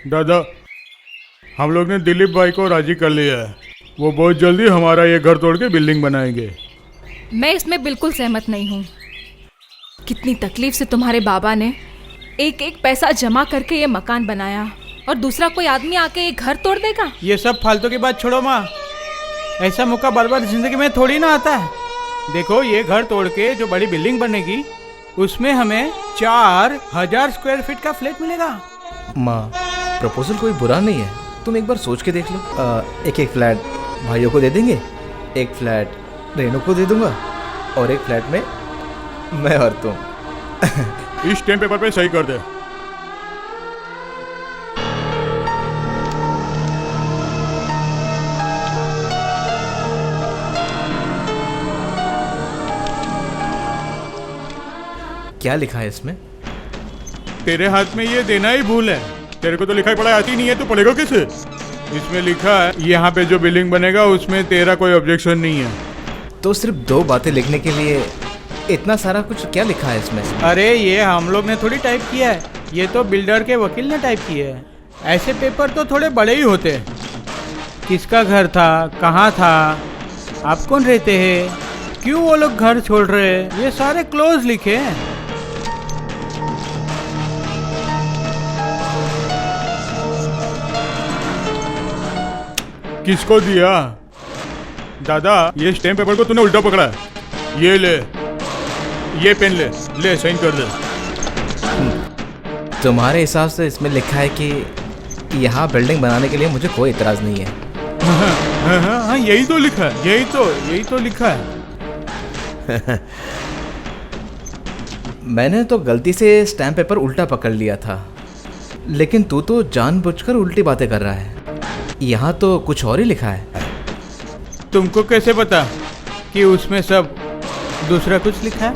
दादा, हम लोग ने दिलीप भाई को राजी कर लिया है। वो बहुत जल्दी हमारा ये घर तोड़ के बिल्डिंग बनाएंगे। मैं इसमें बिल्कुल सहमत नहीं हूँ। कितनी तकलीफ से तुम्हारे बाबा ने एक एक पैसा जमा करके ये मकान बनाया और दूसरा कोई आदमी आके ये घर तोड़ देगा। ये सब फालतू की बात छोड़ो माँ, ऐसा मौका बार बार जिंदगी में थोड़ी ना आता है। देखो, ये घर तोड़ के जो बड़ी बिल्डिंग बनेगी उसमें हमें 4000 स्क्वायर फीट का फ्लैट मिलेगा। माँ, प्रपोजल कोई बुरा नहीं है, तुम एक बार सोच के देख लो। एक एक फ्लैट भाइयों को दे देंगे, एक फ्लैट रेनू को दे दूंगा और एक फ्लैट में मैं और तुम। इस स्टैम्प पेपर पे सही कर दे। क्या लिखा है इसमें? तेरे हाथ में ये देना ही भूल है। तेरे को तो लिखाई पढ़ाई आती नहीं है, तो पढ़ेगा कैसे? इसमें लिखा है यहाँ पे जो बिल्डिंग बनेगा उसमें तेरा कोई ऑब्जेक्शन नहीं है। तो सिर्फ 2 बातें लिखने के लिए इतना सारा कुछ क्या लिखा है इसमें? अरे ये हम लोग ने थोड़ी टाइप किया है, ये तो बिल्डर के वकील ने टाइप किया है। ऐसे पेपर तो थोड़े बड़े ही होते हैं। किसका घर था, कहाँ था, आप कौन रहते हैं, क्यों वो लोग घर छोड़ रहे हैं, ये सारे क्लोज लिखे हैं। किसको दिया? दादा, ये स्टैम्प पेपर को तूने उल्टा पकड़ा है। ये ले, ये पेन ले, ले साइन कर दे। तुम्हारे हिसाब से इसमें लिखा है कि यहाँ बिल्डिंग बनाने के लिए मुझे कोई इतराज़ नहीं है। हाँ, यही तो लिखा है, यही तो लिखा है। मैंने तो गलती से स्टैम्प पेपर उल्टा पकड़ लिया था, लेकिन तू तो जानबूझकर उल्टी बातें कर रहा है। यहाँ तो कुछ और ही लिखा है। तुमको कैसे पता कि उसमें सब दूसरा कुछ लिखा है?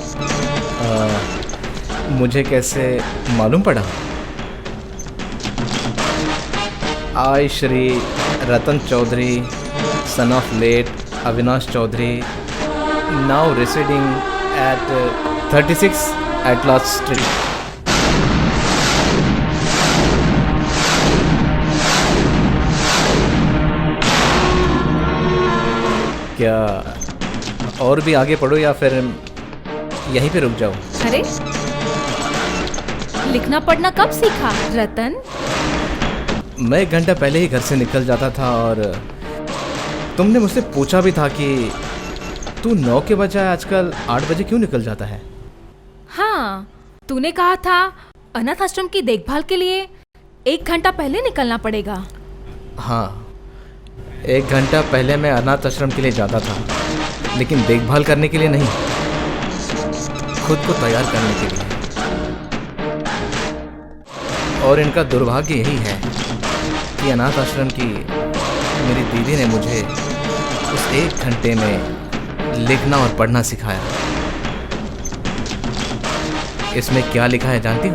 मुझे कैसे मालूम पड़ा? I Shri Ratan Chaudhary, son of late Avinash Chaudhary, now residing at 36 Atlas street. क्या और भी आगे पढ़ो या फिर यहीं पे रुक जाओ? अरे, लिखना पढ़ना कब सीखा रतन? मैं 1 घंटा पहले ही घर से निकल जाता था और तुमने मुझसे पूछा भी था कि तू 9 के बजाय आजकल 8 बजे क्यों निकल जाता है। हाँ, तूने कहा था अनाथ आश्रम की देखभाल के लिए 1 घंटा पहले निकलना पड़ेगा। हाँ, 1 घंटा पहले मैं अनाथ आश्रम के लिए जाता था, लेकिन देखभाल करने के लिए नहीं, खुद को तैयार करने के लिए। और इनका दुर्भाग्य यही है कि अनाथ आश्रम की मेरी दीदी ने मुझे उस 1 घंटे में लिखना और पढ़ना सिखाया। इसमें क्या लिखा है जानती हो?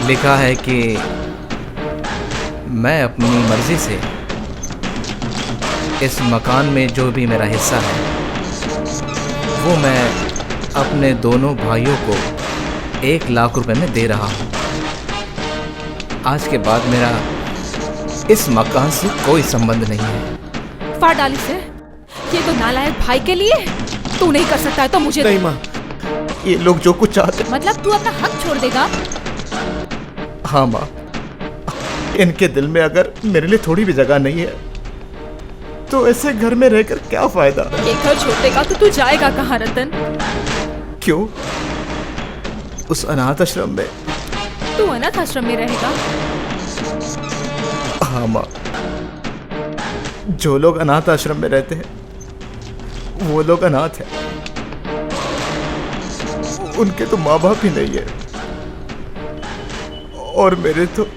लिखा है कि मैं अपनी मर्जी से इस मकान में जो भी मेरा हिस्सा है वो मैं अपने दोनों भाइयों को 1 लाख रुपए में दे रहा हूँ। आज के बाद मेरा इस मकान से कोई संबंध नहीं है। फाड़ डाली से, ये तो नालायक भाई के लिए। तू नहीं कर सकता है तो मुझे नहीं माँ, ये लोग जो कुछ चाहते। मतलब तू अपना हक छोड़ देगा? हाँ माँ, इनके दिल में अगर मेरे लिए थोड़ी भी जगह नहीं है तो ऐसे घर में रहकर क्या फायदा। ये घर छोड़ देगा तो तू जाएगा कहाँ रतन? क्यों? उस अनाथ आश्रम में। तू अनाथ आश्रम में रहेगा? हाँ माँ, जो लोग अनाथ आश्रम में रहते हैं वो लोग अनाथ हैं। उनके तो माँ बाप ही नहीं है और मेरे तो।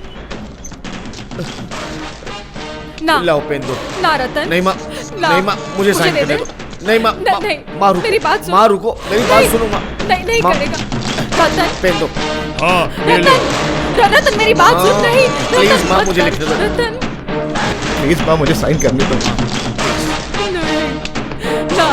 ना लाओ पेन दो। ना रतन, नहीं माँ, नहीं माँ, मुझे साइन करने दो। नहीं माँ, नहीं, माँ रुको, मेरी बात सुनो। माँ रुको, मेरी बात सुनो माँ। नहीं माँ, करेगा रतन। पेन दो। हाँ, ये ले। रतन मेरी बात सुन। नहीं प्लीज माँ, मुझे लिखने दो। रतन प्लीज माँ, मुझे साइन करने दो। नहीं, ना